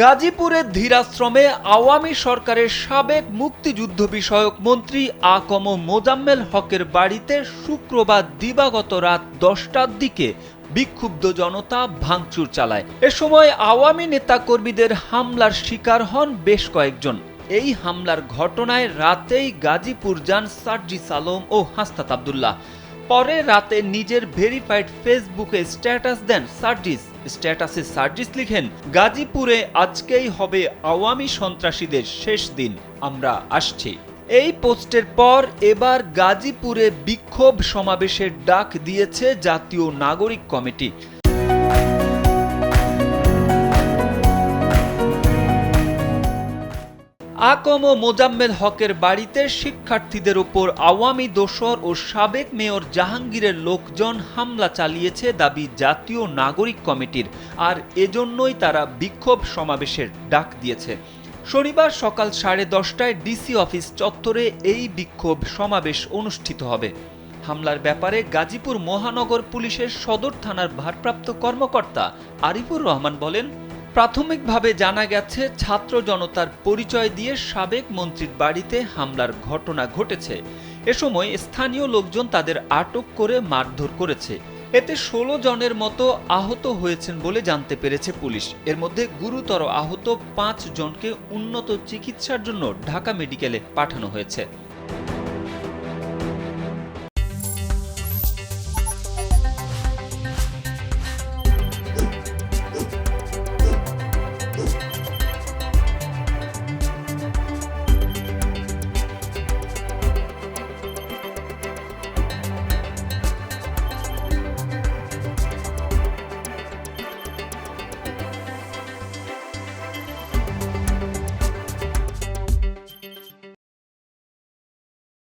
গাজীপুরের ধীরাশ্রমে আওয়ামী সরকারের সাবেক মুক্তিযুদ্ধ বিষয়ক মন্ত্রী আকম মোজাম্মেল হকের বাড়িতে শুক্রবার দিবাগত রাত 10টার দিকে বিক্ষুব্ধ জনতা ভাঙচুর চালায়। এ সময় আওয়ামী নেতাকর্মীদের হামলার শিকার হন বেশ কয়েকজন। এই হামলার ঘটনায় রাতেই গাজীপুর যান সার্জিস আলম ও হাসনাত আব্দুল্লাহ। পরে রাতে নিজের ভেরিফাইড ফেসবুকে স্ট্যাটাস দেন সার্জিস। স্ট্যাটাসে সার্জিস লিখেন, গাজীপুরে আজকেই হবে আওয়ামী সন্ত্রাসীদের শেষ দিন, আমরা আসছি। এই পোস্টের পর এবার গাজীপুরে বিক্ষোভ সমাবেশের ডাক দিয়েছে জাতীয় নাগরিক কমিটি। আকম মোজাম্মেল হকের বাড়িতে শিক্ষার্থীদের উপর আওয়ামী দোসর ও সাবেক মেয়র জাহাঙ্গীরের লোকজন হামলা চালিয়েছে দাবি জাতীয় নাগরিক কমিটির, আর এজন্যই তারা বিক্ষোভ সমাবেশের ডাক দিয়েছে। শনিবার সকাল 10:30টায় ডিসি অফিস চত্বরে এই বিক্ষোভ সমাবেশ অনুষ্ঠিত হবে। হামলার ব্যাপারে গাজীপুর মহানগর পুলিশের সদর থানার ভারপ্রাপ্ত কর্মকর্তা আরিফুর রহমান বলেন, প্রাথমিকভাবে জানা গেছে ছাত্র জনতার পরিচয় দিয়ে সাবেক মন্ত্রীর বাড়িতে হামলার ঘটনা ঘটেছে। এ সময় স্থানীয় লোকজন তাদের আটক করে মারধর করেছে। এতে 16 জনের মতো আহত হয়েছেন বলে জানতে পেরেছে পুলিশ। এর মধ্যে গুরুতর আহত 5 জনকে উন্নত চিকিৎসার জন্য ঢাকা মেডিকেলে পাঠানো হয়েছে।